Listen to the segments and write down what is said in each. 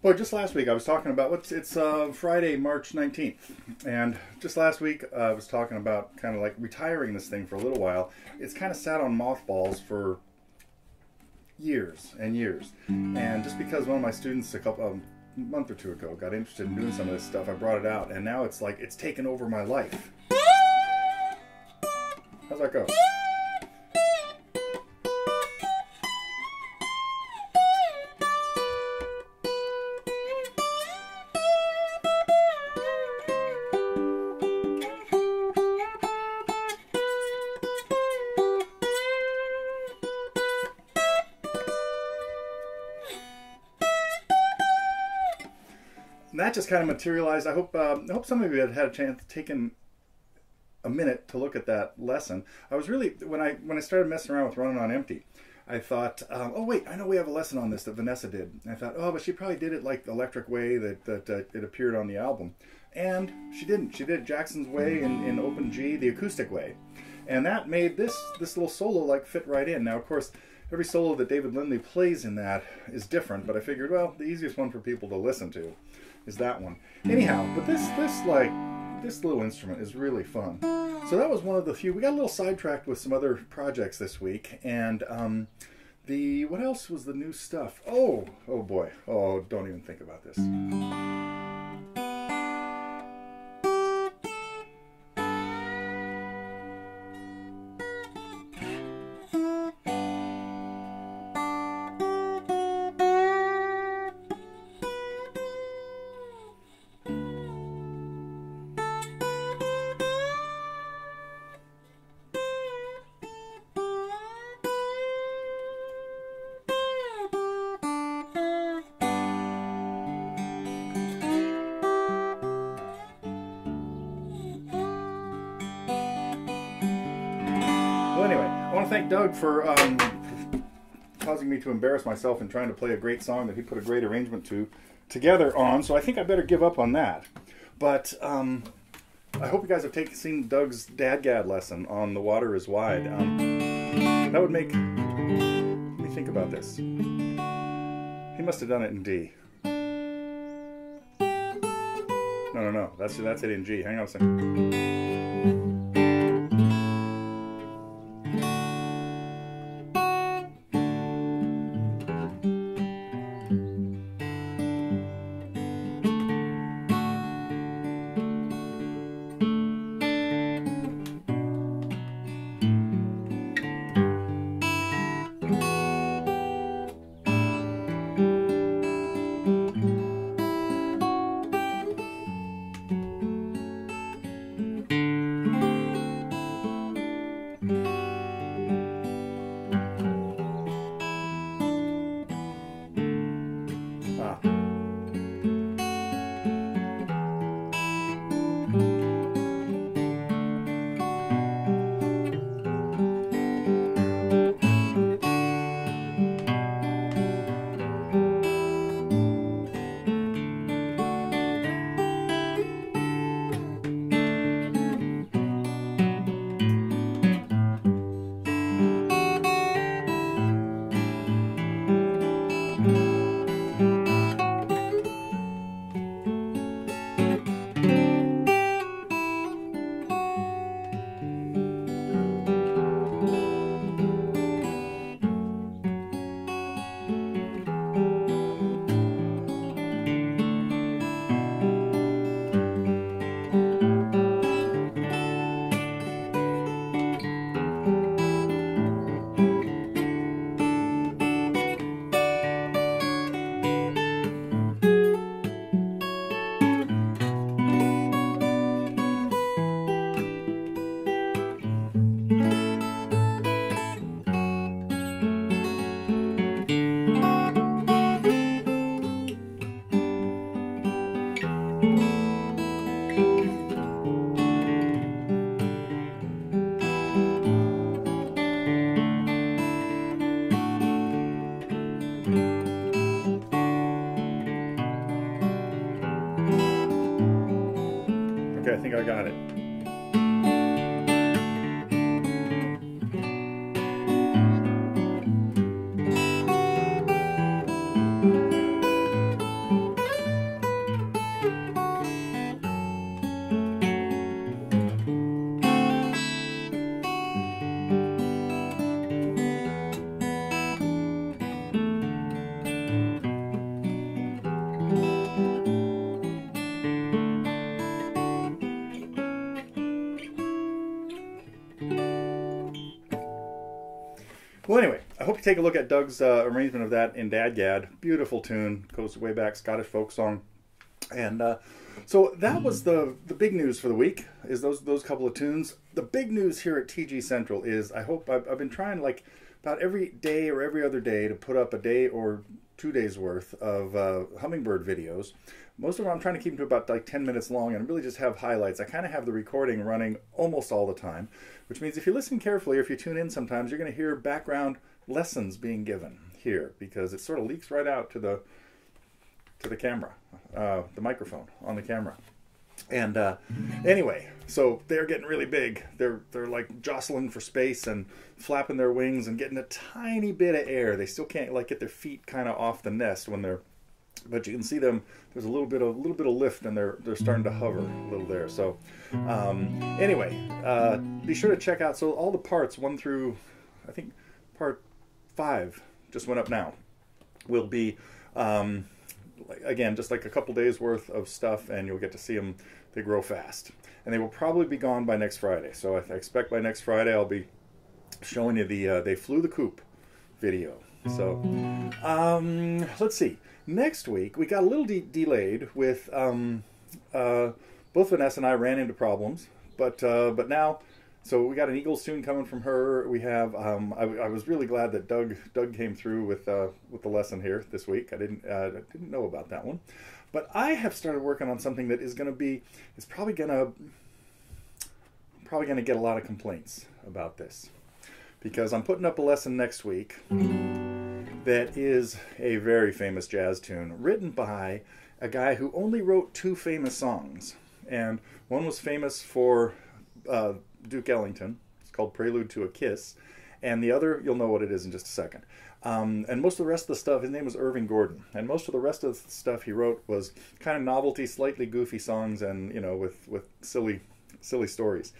Well, just last week I was talking about it's Friday, March 19th, and just last week I was talking about kind of like retiring this thing for a little while. It's kind of sat on mothballs for years and years, and just because one of my students a month or two ago got interested in doing some of this stuff, I brought it out, and now it's like it's taken over my life. How's that go? And that just kind of materialized. I hope some of you had a chance taken a minute to look at that lesson. I was really, when I started messing around with Running on Empty, I thought, oh wait, I know we have a lesson on this that Vanessa did. And I thought, oh, but she probably did it like the electric way that it appeared on the album. And she didn't. She did Jackson's way in open G, the acoustic way. And that made this little solo like fit right in. Now, of course, every solo that David Lindley plays in that is different, but I figured, well, the easiest one for people to listen to is that one. Anyhow, but this little instrument is really fun. So that was one of the few. We got a little sidetracked with some other projects this week, and what else was the new stuff? Oh boy. Oh, don't even think about this. Anyway, I want to thank Doug for causing me to embarrass myself in trying to play a great song that he put a great arrangement together on, so I think I better give up on that. But I hope you guys have seen Doug's DADGAD lesson on The Water is Wide. That would make me think about this. He must have done it in D. No, that's it in G. Hang on a second. Okay, I think I got it. Well, anyway, I hope you take a look at Doug's arrangement of that in DADGAD. Beautiful tune, goes way back, Scottish folk song. And so that was the big news for the week, is those couple of tunes. The big news here at TG Central is, I hope, I've been trying like about every day or every other day to put up a day or 2 days worth of Hummingbird videos. Most of them I'm trying to keep them to about like 10 minutes long and really just have highlights. I kind of have the recording running almost all the time, which means if you listen carefully or if you tune in sometimes, you're going to hear background lessons being given here, because it sort of leaks right out to the camera, the microphone on the camera. And anyway, so they're getting really big. They're like jostling for space and flapping their wings and getting a tiny bit of air. They still can't like get their feet kind of off the nest when they're, but you can see them. There's a little bit of lift, and they're starting to hover a little there. So anyway, be sure to check out. So all the parts 1 through, I think part 5 just went up now, will be again just like a couple days worth of stuff, and you'll get to see them. They grow fast, and they will probably be gone by next Friday. So I expect by next Friday I'll be showing you the They Flew the Coop video. So let's see. Next week we got a little delayed with both Vanessa and I ran into problems, but now, so we got an Eagles tune coming from her. We have I was really glad that Doug came through with the lesson here this week. I didn't know about that one, but I have started working on something that is going to be, it's probably going to get a lot of complaints about this, because I'm putting up a lesson next week that is a very famous jazz tune written by a guy who only wrote 2 famous songs, and one was famous for Duke Ellington. It's called Prelude to a Kiss, and the other, you'll know what it is in just a second. And most of the rest of the stuff, his name was Irving Gordon, and most of the rest of the stuff he wrote was kind of novelty, slightly goofy songs, and with silly stories.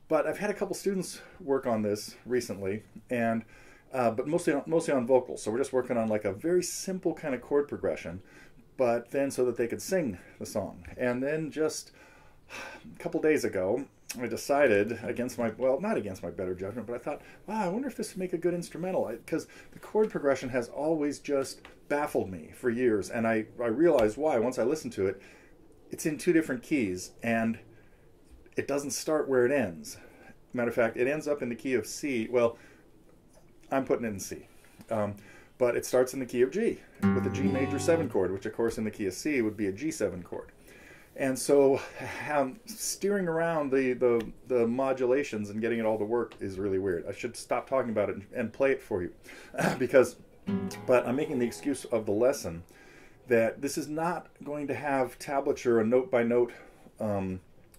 But I've had a couple students work on this recently, and but mostly on vocals. So we're just working on like a very simple kind of chord progression, but then so that they could sing the song. And then just a couple days ago, I decided against my, well, not against my better judgment, but I thought, wow, I wonder if this would make a good instrumental, because the chord progression has always just baffled me for years, and I realized why once I listened to it. It's in 2 different keys, and it doesn't start where it ends. Matter of fact, it ends up in the key of C. Well, I'm putting it in C. But it starts in the key of G with a G major 7 chord, which of course in the key of C would be a G7 chord. And so steering around the modulations and getting it all to work is really weird. I should stop talking about it and play it for you. But I'm making the excuse of the lesson that this is not going to have tablature, a note-by-note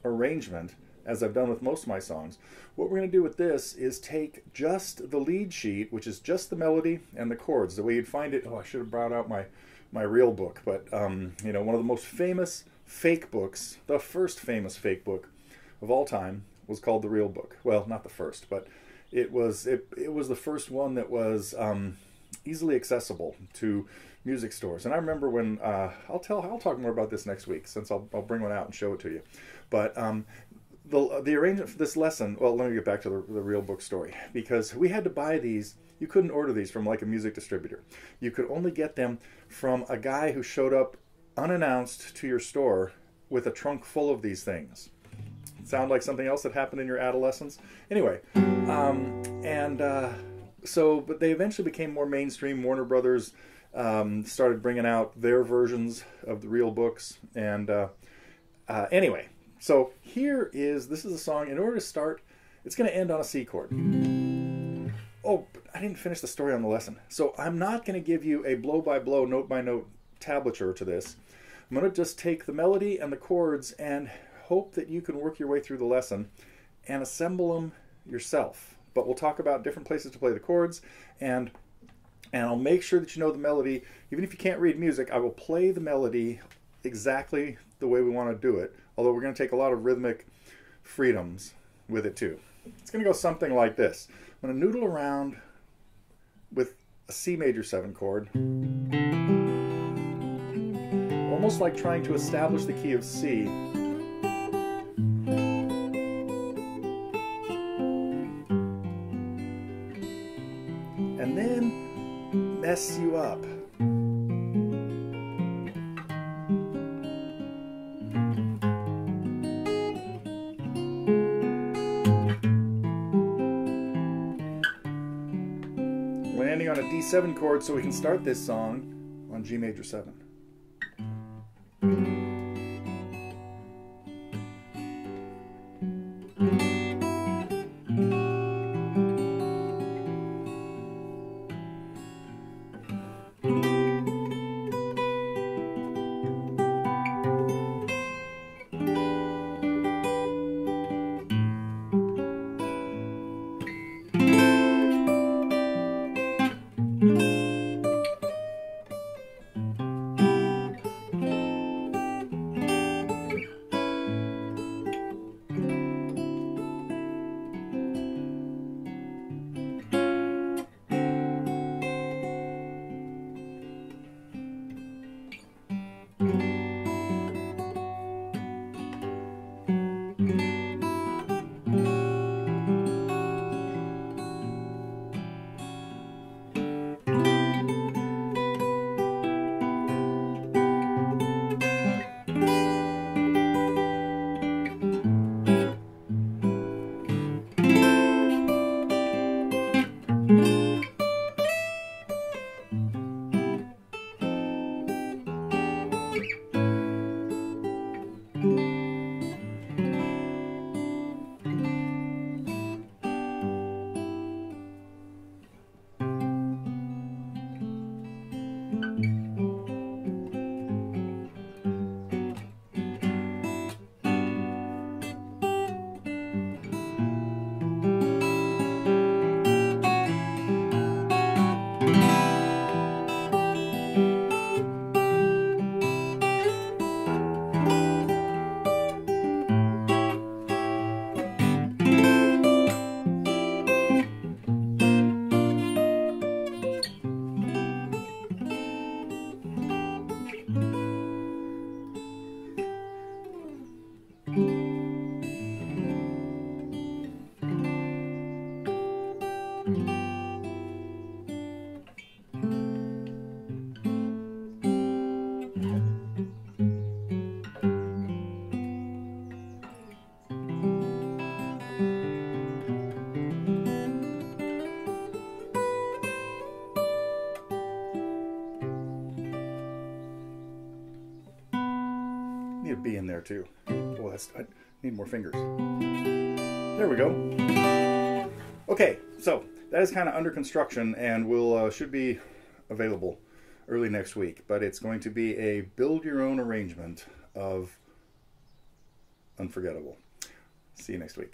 arrangement, as I've done with most of my songs. What we're going to do with this is take just the lead sheet, which is just the melody and the chords, the way you'd find it. Oh, I should have brought out my real book, but one of the most famous fake books, the first famous fake book of all time, was called The Real Book. Well, not the first, but it was the first one that was easily accessible to music stores. And I remember when I'll talk more about this next week, since I'll bring one out and show it to you. But the arrangement for this lesson, well, let me get back to the Real Book story, because we had to buy these. You couldn't order these from like a music distributor. You could only get them from a guy who showed up unannounced to your store with a trunk full of these things. Sound like something else that happened in your adolescence? Anyway, but they eventually became more mainstream. Warner Brothers started bringing out their versions of the Real Books, and anyway, so this is a song. In order to start, it's going to end on a C chord. Oh, but I didn't finish the story on the lesson. So I'm not going to give you a blow-by-blow, note-by-note tablature to this. I'm going to just take the melody and the chords and hope that you can work your way through the lesson and assemble them yourself. But we'll talk about different places to play the chords, and I'll make sure that you know the melody. Even if you can't read music, I will play the melody exactly the way we want to do it, although we're going to take a lot of rhythmic freedoms with it too. It's going to go something like this. I'm going to noodle around with a C major 7 chord, almost like trying to establish the key of C. mess you up. Landing on a D7 chord so we can start this song on G major 7. Need a B in there too. Oh, I need more fingers. There we go. Okay, so that is kind of under construction and will should be available early next week. But it's going to be a build your own arrangement of Unforgettable. See you next week.